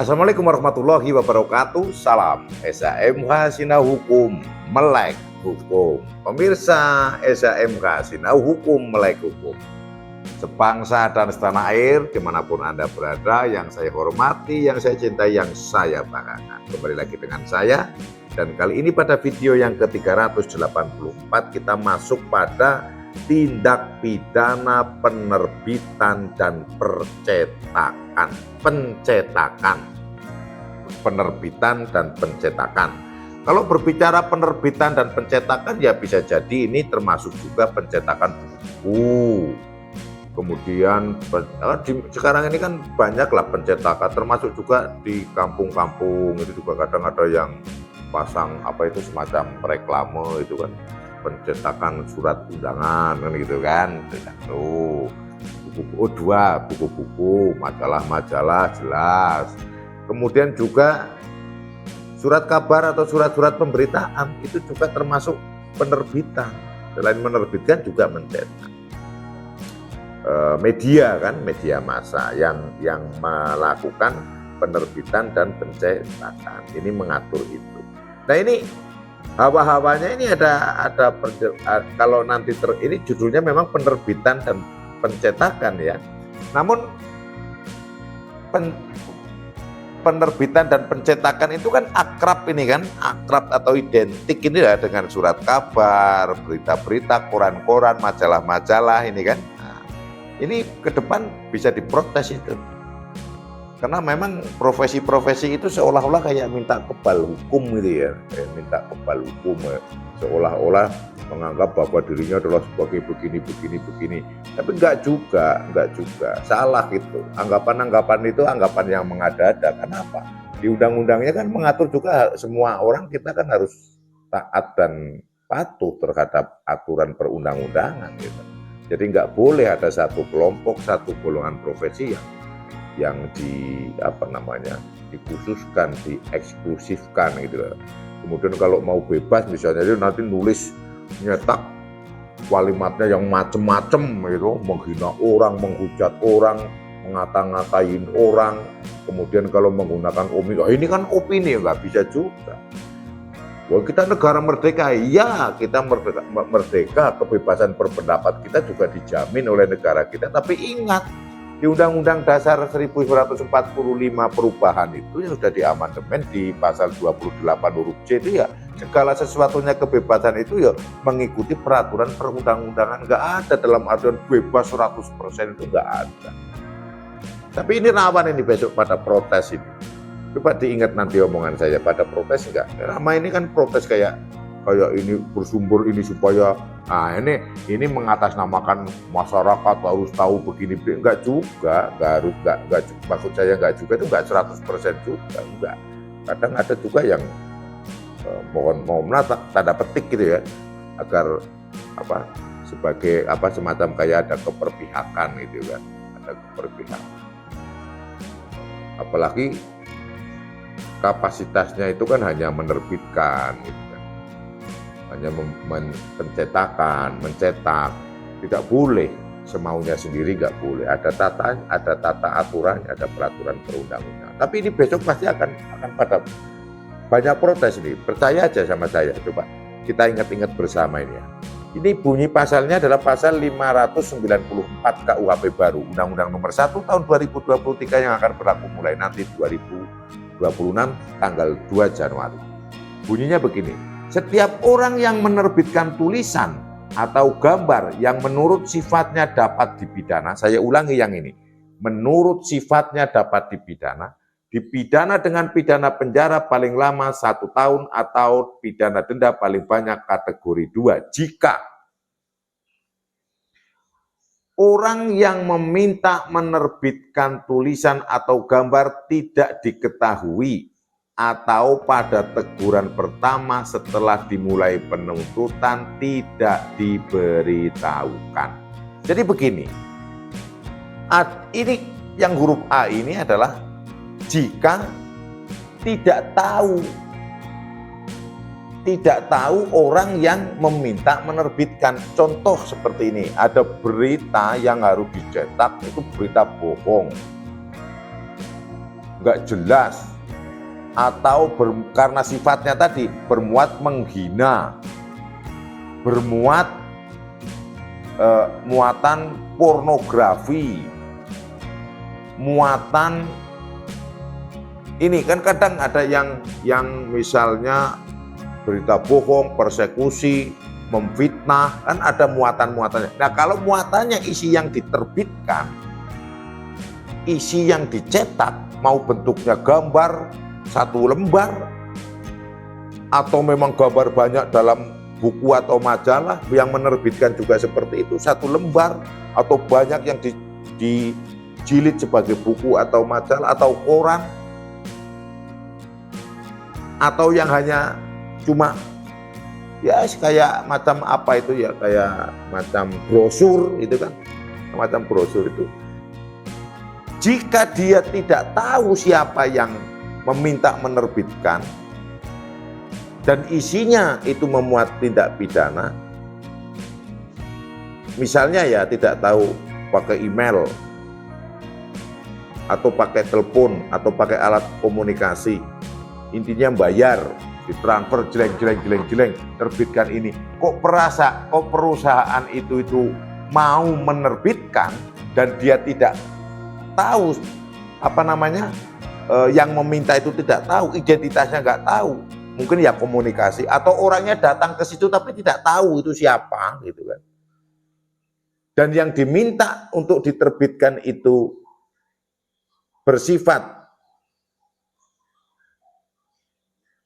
Assalamualaikum warahmatullahi wabarakatuh. Salam SHMH Sinau Hukum Melek Hukum. Pemirsa SHMH Sinau Hukum Melek Hukum, sebangsa dan setanah air dimanapun Anda berada, yang saya hormati, yang saya cintai, yang saya banggakan. Kembali lagi dengan saya, dan kali ini pada video yang ke-384 kita masuk pada tindak pidana penerbitan dan pencetakan. Penerbitan dan pencetakan. Kalau berbicara penerbitan dan pencetakan, ya bisa jadi ini termasuk juga pencetakan buku. Kemudian sekarang ini kan banyaklah pencetakan, termasuk juga di kampung-kampung itu juga kadang ada yang pasang apa itu semacam reklame itu kan, pencetakan surat undangan kan gitu kan. Tuh, buku-buku, majalah-majalah jelas. Kemudian juga surat kabar atau surat-surat pemberitaan itu juga termasuk penerbitan. Selain menerbitkan juga mencetak. Media kan, media massa yang melakukan penerbitan dan pencetakan. Ini mengatur itu. Nah ini hawa-hawanya ini ada kalau nanti ini judulnya memang penerbitan dan pencetakan ya. Namun penerbitan dan pencetakan itu kan akrab ini kan, akrab atau identik ini ya dengan surat kabar, berita-berita, koran-koran, majalah-majalah ini kan. Nah, ini ke depan bisa diprotes itu. Karena memang profesi-profesi itu seolah-olah kayak minta kebal hukum gitu ya, kayak minta kebal hukum ya. Seolah-olah menganggap bahwa dirinya adalah sebagai begini. Tapi enggak juga, salah gitu. Anggapan-anggapan itu anggapan yang mengada-ada. Kenapa? Di undang-undangnya kan mengatur juga semua orang kita kan harus taat dan patuh terhadap aturan perundang-undangan gitu. Jadi enggak boleh ada satu kelompok, satu golongan profesi yang dikhususkan, dieksklusifkan gitu. Kemudian kalau mau bebas misalnya dia nanti nulis nyetak kalimatnya yang macem-macem gitu, menghina orang, menghujat orang, ngata-ngatain orang. Kemudian kalau menggunakan ini kan opini, nggak bisa juga. Wah, kita negara merdeka, ya kita merdeka, kebebasan berpendapat kita juga dijamin oleh negara kita. Tapi ingat, di Undang-Undang Dasar 1945 perubahan itu yang sudah diamandemen di pasal 28 huruf C itu ya segala sesuatunya kebebasan itu ya mengikuti peraturan perundang-undangan. Nggak ada dalam artian bebas 100% itu nggak ada. Tapi ini rawan ini besok pada protes ini. Coba diingat nanti omongan saya, pada protes enggak. Lama ini kan protes kayak ini bersumber ini supaya ini mengatasnamakan masyarakat harus tahu begini, enggak juga, enggak maksud saya enggak juga itu enggak 100% juga, enggak. Kadang ada juga yang mau tanda petik gitu ya, agar sebagai semacam kayak ada keperpihakan gitu kan, ada keperpihakan. Apalagi kapasitasnya itu kan hanya menerbitkan gitu. Hanya pencetakan, mencetak, tidak boleh semaunya sendiri, nggak boleh. Ada tata aturannya, ada peraturan perundang-undangan. Tapi ini besok pasti akan pada banyak protes ini. Percaya aja sama saya, coba kita ingat-ingat bersama ini ya. Ini bunyi pasalnya adalah pasal 594 KUHP baru, Undang-Undang Nomor 1 tahun 2023 yang akan berlaku mulai nanti 2026 tanggal 2 Januari. Bunyinya begini. Setiap orang yang menerbitkan tulisan atau gambar yang menurut sifatnya dapat dipidana, saya ulangi yang ini, menurut sifatnya dapat dipidana dengan pidana penjara paling lama 1 tahun atau pidana denda paling banyak kategori 2 jika orang yang meminta menerbitkan tulisan atau gambar tidak diketahui atau pada teguran pertama setelah dimulai penuntutan tidak diberitahukan. Jadi begini, ini yang huruf A ini adalah jika tidak tahu orang yang meminta menerbitkan. Contoh seperti ini, ada berita yang harus dicetak, itu berita bohong. nggak jelas, atau karena sifatnya tadi bermuat menghina, bermuat muatan pornografi, muatan ini kan kadang ada yang misalnya berita bohong, persekusi, memfitnah, kan ada muatan-muatannya. Nah, kalau muatannya isi yang diterbitkan, isi yang dicetak, mau bentuknya gambar satu lembar, atau memang gambar banyak dalam buku atau majalah, yang menerbitkan juga seperti itu, satu lembar, atau banyak yang dijilid sebagai buku atau majalah atau koran, atau yang hanya cuma ya kayak macam apa itu ya, kayak macam brosur itu kan, macam brosur itu. Jika dia tidak tahu siapa yang meminta menerbitkan dan isinya itu memuat tindak pidana, misalnya ya tidak tahu pakai email atau pakai telepon atau pakai alat komunikasi, intinya bayar, ditransfer jeleng, terbitkan ini. Kok perusahaan itu mau menerbitkan dan dia tidak tahu apa namanya, yang meminta itu tidak tahu, identitasnya nggak tahu, mungkin ya komunikasi atau orangnya datang ke situ tapi tidak tahu itu siapa gitu kan. Dan yang diminta untuk diterbitkan itu bersifat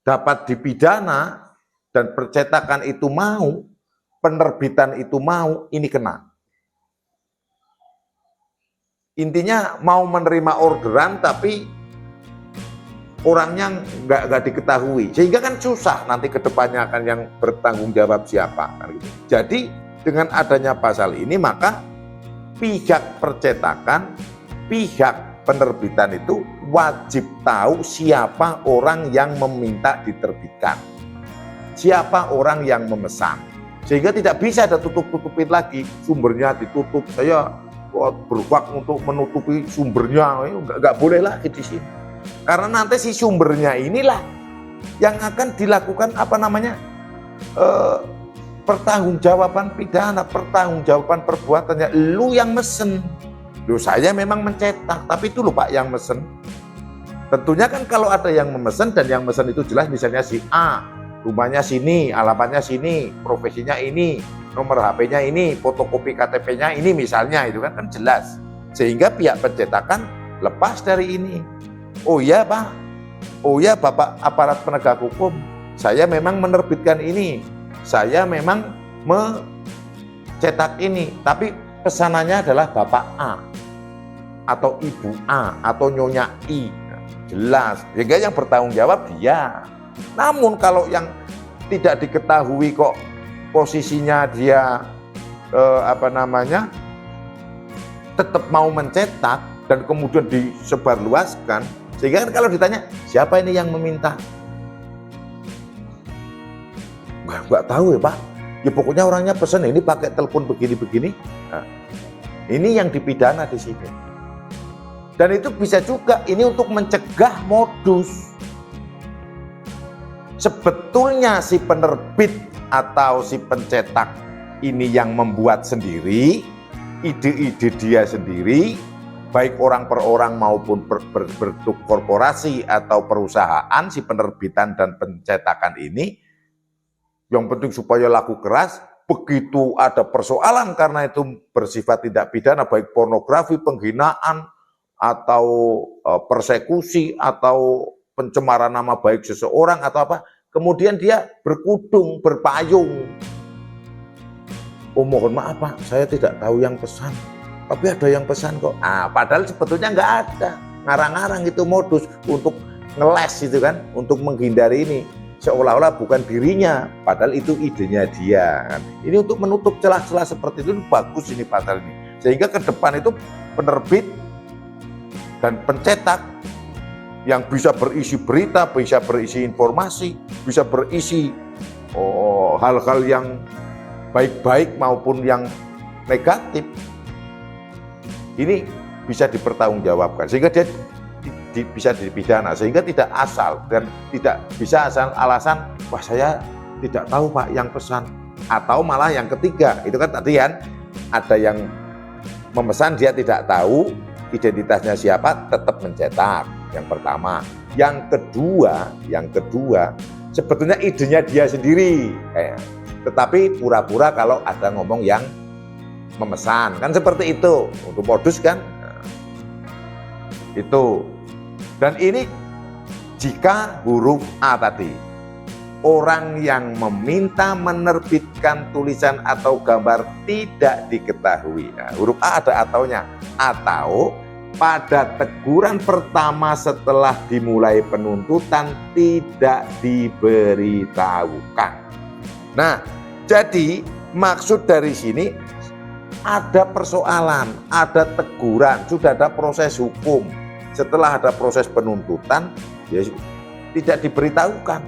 dapat dipidana dan percetakan itu mau, penerbitan itu mau, ini kena. Intinya mau menerima orderan tapi orangnya nggak diketahui, sehingga kan susah nanti kedepannya akan yang bertanggung jawab siapa kan gitu. Jadi dengan adanya pasal ini maka pihak percetakan, pihak penerbitan itu wajib tahu siapa orang yang meminta diterbitkan, siapa orang yang memesan, sehingga tidak bisa ada tutup-tutupin lagi, sumbernya ditutup, saya berhak untuk menutupi sumbernya, nggak boleh lagi di sini. Karena nanti si sumbernya inilah yang akan dilakukan apa namanya, pertanggungjawaban pidana, pertanggungjawaban perbuatannya. Lu yang mesen, lu saya memang mencetak, tapi itu lu Pak yang mesen. Tentunya kan kalau ada yang memesan dan yang mesen itu jelas, misalnya si A, rumahnya sini, alamatnya sini, profesinya ini, nomor HP-nya ini, fotokopi KTP-nya ini misalnya, itu kan jelas. Sehingga pihak pencetakan lepas dari ini. Oh iya Pak, oh iya Bapak aparat penegak hukum, saya memang menerbitkan ini, saya memang mencetak ini, tapi pesanannya adalah Bapak A, atau Ibu A, atau Nyonya I. Jelas, sehingga yang bertanggung jawab dia. Namun kalau yang tidak diketahui kok posisinya dia apa namanya tetap mau mencetak dan kemudian disebarluaskan, sehingga kan kalau ditanya siapa ini yang meminta, nggak tahu ya Pak, ya pokoknya orangnya pesan ini pakai telepon begini-begini. Nah, ini yang dipidana di sini. Dan itu bisa juga ini untuk mencegah modus. Sebetulnya si penerbit atau si pencetak ini yang membuat sendiri, ide-ide dia sendiri, baik orang per orang maupun berbentuk korporasi atau perusahaan, si penerbitan dan pencetakan ini, yang penting supaya laku keras. Begitu ada persoalan karena itu bersifat tindak pidana, baik pornografi, penghinaan, atau persekusi, atau pencemaran nama baik seseorang atau apa, kemudian dia berkudung, berpayung. Oh mohon maaf Pak, saya tidak tahu yang pesan, tapi ada yang pesan kok. Padahal sebetulnya nggak ada, ngarang-ngarang itu modus untuk ngeles itu kan, untuk menghindari ini, seolah-olah bukan dirinya, padahal itu idenya dia kan. Ini untuk menutup celah-celah seperti itu, bagus ini pasal ini, sehingga ke depan itu penerbit dan pencetak yang bisa berisi berita, bisa berisi informasi, bisa berisi hal-hal yang baik-baik maupun yang negatif, ini bisa dipertanggungjawabkan, sehingga dia bisa dipidana, sehingga tidak asal dan tidak bisa asal alasan, wah saya tidak tahu Pak yang pesan, atau malah yang ketiga, itu kan tadi kan ada yang memesan dia tidak tahu identitasnya siapa, tetap mencetak, yang pertama. Yang kedua sebetulnya idenya dia sendiri, tetapi pura-pura kalau ada ngomong yang memesan, kan seperti itu, untuk modus kan. Itu. Dan ini jika huruf A tadi, orang yang meminta menerbitkan tulisan atau gambar tidak diketahui. Nah, huruf A ada ataunya, atau pada teguran pertama setelah dimulai penuntutan tidak diberitahukan. Nah, jadi maksud dari sini ada persoalan, ada teguran, sudah ada proses hukum. Setelah ada proses penuntutan, ya tidak diberitahukan.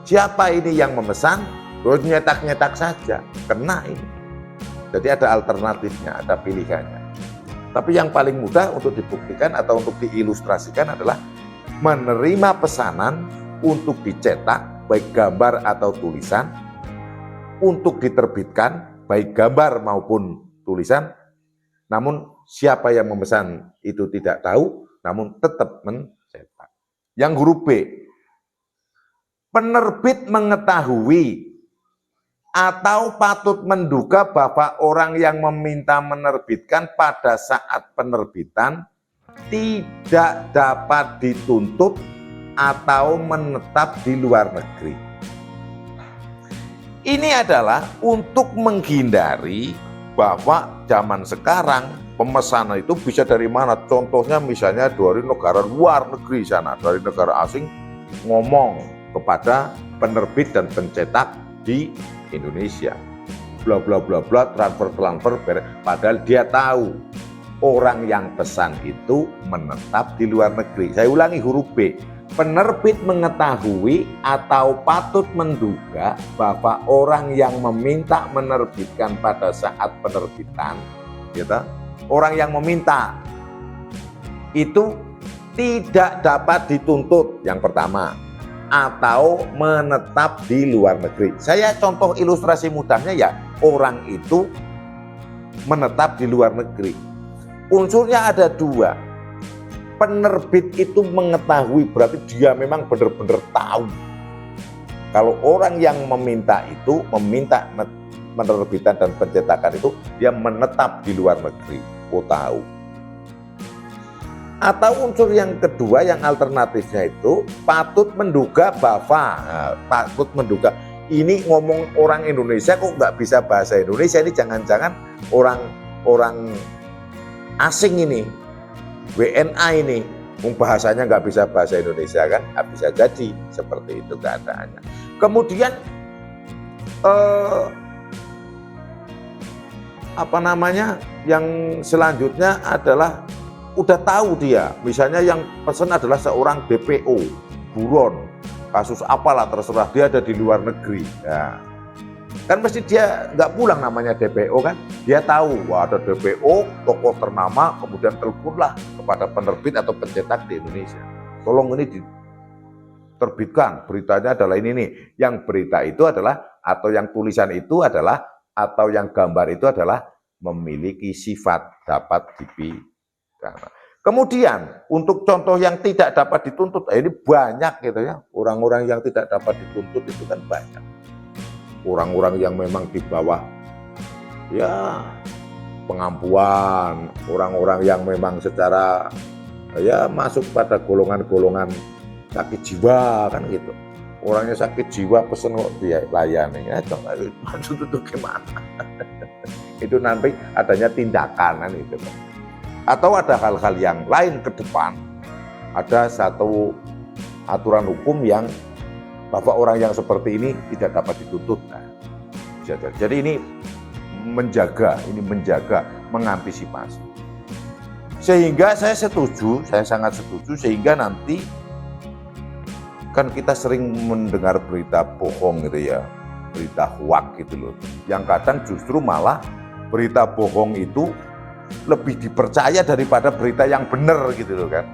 Siapa ini yang memesan? Terus nyetak-nyetak saja, kena ini. Jadi ada alternatifnya, ada pilihannya. Tapi yang paling mudah untuk dibuktikan atau untuk diilustrasikan adalah menerima pesanan untuk dicetak, baik gambar atau tulisan, untuk diterbitkan, baik gambar maupun tulisan, namun siapa yang memesan itu tidak tahu, namun tetap mencetak. Yang huruf B, penerbit mengetahui atau patut menduga bahwa orang yang meminta menerbitkan pada saat penerbitan tidak dapat dituntut atau menetap di luar negeri. Ini adalah untuk menghindari bahwa zaman sekarang pemesanan itu bisa dari mana. Contohnya misalnya dari negara luar negeri sana, dari negara asing ngomong kepada penerbit dan pencetak di Indonesia, bla bla bla bla, transfer, padahal dia tahu orang yang pesan itu menetap di luar negeri. Saya ulangi huruf B, penerbit mengetahui atau patut menduga bahwa orang yang meminta menerbitkan pada saat penerbitan, gitu, orang yang meminta itu tidak dapat dituntut, yang pertama, atau menetap di luar negeri. Saya contoh ilustrasi mudahnya ya, orang itu menetap di luar negeri. Unsurnya ada dua. Penerbit itu mengetahui, berarti dia memang benar-benar tahu. Kalau orang yang meminta itu, meminta penerbitan dan pencetakan itu, dia menetap di luar negeri. Oh tahu. Atau unsur yang kedua, yang alternatifnya itu patut menduga bahwa, patut menduga, ini ngomong orang Indonesia kok nggak bisa bahasa Indonesia, ini jangan-jangan orang asing ini, WNA ini, bahasanya nggak bisa bahasa Indonesia kan, bisa jadi seperti itu keadaannya. Kemudian yang selanjutnya adalah udah tahu dia, misalnya yang pesan adalah seorang DPO, buron, kasus apalah terserah, dia ada di luar negeri. Ya. Kan mesti dia nggak pulang namanya DPO kan, dia tahu wah ada DPO, tokoh ternama, kemudian teleponlah kepada penerbit atau pencetak di Indonesia. Tolong ini diterbitkan, beritanya adalah ini nih. Yang berita itu adalah, atau yang tulisan itu adalah, atau yang gambar itu adalah memiliki sifat dapat dipidana. Kemudian untuk contoh yang tidak dapat dituntut, ini banyak gitu ya, orang-orang yang tidak dapat dituntut itu kan banyak. Orang-orang yang memang di bawah ya pengampuan, orang-orang yang memang secara ya masuk pada golongan-golongan sakit jiwa kan gitu. Orangnya sakit jiwa pesen kok dia layani, ya maksud itu gimana? Itu nanti adanya tindakan kan itu. Atau ada hal-hal yang lain ke depan, ada satu aturan hukum yang bahwa orang yang seperti ini tidak dapat dituntut. Nah, jadi ini menjaga, mengantisipasi. Sehingga saya setuju, saya sangat setuju, sehingga nanti kan kita sering mendengar berita bohong gitu ya, berita hoax gitu loh. Yang kadang justru malah berita bohong itu lebih dipercaya daripada berita yang benar gitu loh kan.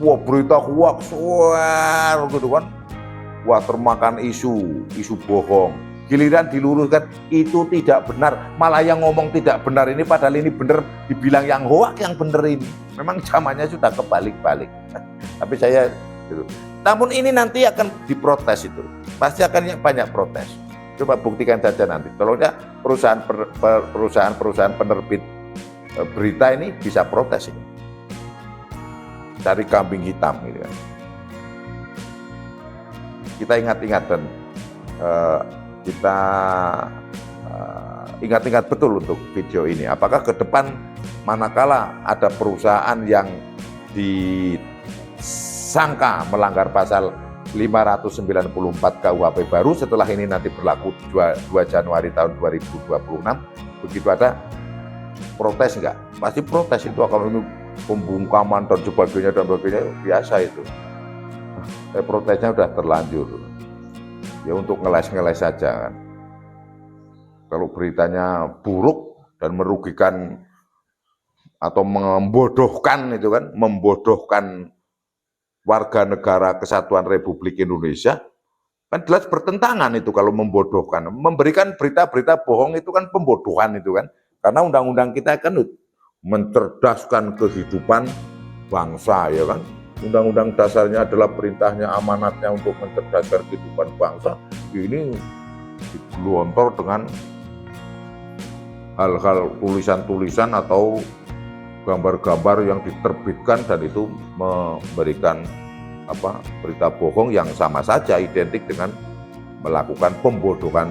Wah, berita hoax, wah gitu kan. Wah, termakan isu bohong. Giliran diluruskan itu tidak benar, malah yang ngomong tidak benar ini padahal ini benar, dibilang yang hoax yang benar ini. Memang zamannya sudah kebalik-balik. Tapi saya gitu. Namun ini nanti akan diprotes itu, pasti akan banyak protes. Coba buktikan saja nanti. Tolongnya perusahaan penerbit berita ini bisa protes ini. Cari kambing hitam gitu kan. Kita ingat-ingat dan kita ingat-ingat betul untuk video ini. Apakah ke depan manakala ada perusahaan yang disangka melanggar pasal 594 KUHP baru setelah ini nanti berlaku 2 Januari tahun 2026, begitu ada protes enggak? Pasti protes itu, kalau ini pembungkaman dan sebagainya biasa itu. Protesnya udah terlanjur. Ya untuk ngeles-ngeles saja kan. Kalau beritanya buruk dan merugikan atau membodohkan itu kan, membodohkan warga negara Kesatuan Republik Indonesia, kan jelas bertentangan itu kalau membodohkan. Memberikan berita-berita bohong itu kan pembodohan itu kan. Karena undang-undang kita kan mencerdaskan kehidupan bangsa ya kan. Undang-undang dasarnya adalah perintahnya, amanatnya untuk mencerdaskan kehidupan bangsa. Ini digelontor dengan hal-hal tulisan-tulisan atau gambar-gambar yang diterbitkan dan itu memberikan berita bohong yang sama saja identik dengan melakukan pembodohan.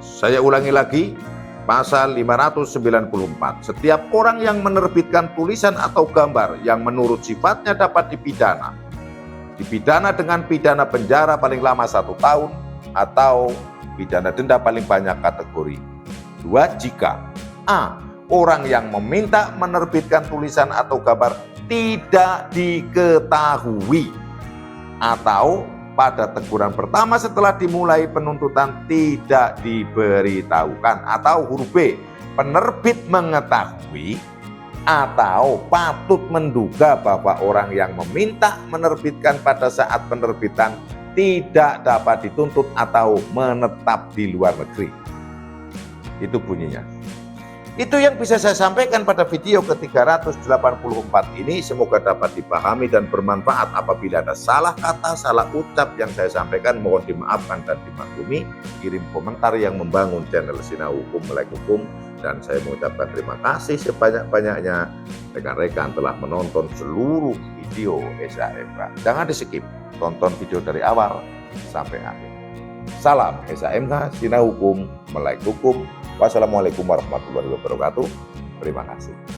Saya ulangi lagi, pasal 594. Setiap orang yang menerbitkan tulisan atau gambar yang menurut sifatnya dapat dipidana dengan pidana penjara paling lama 1 tahun atau pidana denda paling banyak kategori 2 jika A. Orang yang meminta menerbitkan tulisan atau gambar tidak diketahui atau pada teguran pertama setelah dimulai penuntutan tidak diberitahukan, atau huruf B. Penerbit mengetahui atau patut menduga bahwa orang yang meminta menerbitkan pada saat penerbitan tidak dapat dituntut atau menetap di luar negeri. Itu bunyinya. Itu yang bisa saya sampaikan pada video ke-384 ini. Semoga dapat dipahami dan bermanfaat. Apabila ada salah kata, salah ucap yang saya sampaikan, mohon dimaafkan dan dimaklumi. Kirim komentar yang membangun channel Sinau Hukum Melek Hukum. Dan saya mengucapkan terima kasih sebanyak-banyaknya rekan-rekan telah menonton seluruh video SHMK. Jangan di-skip, tonton video dari awal sampai akhir. Salam SHMK, Sinau Hukum Melek Hukum. Wassalamualaikum warahmatullahi wabarakatuh. Terima kasih.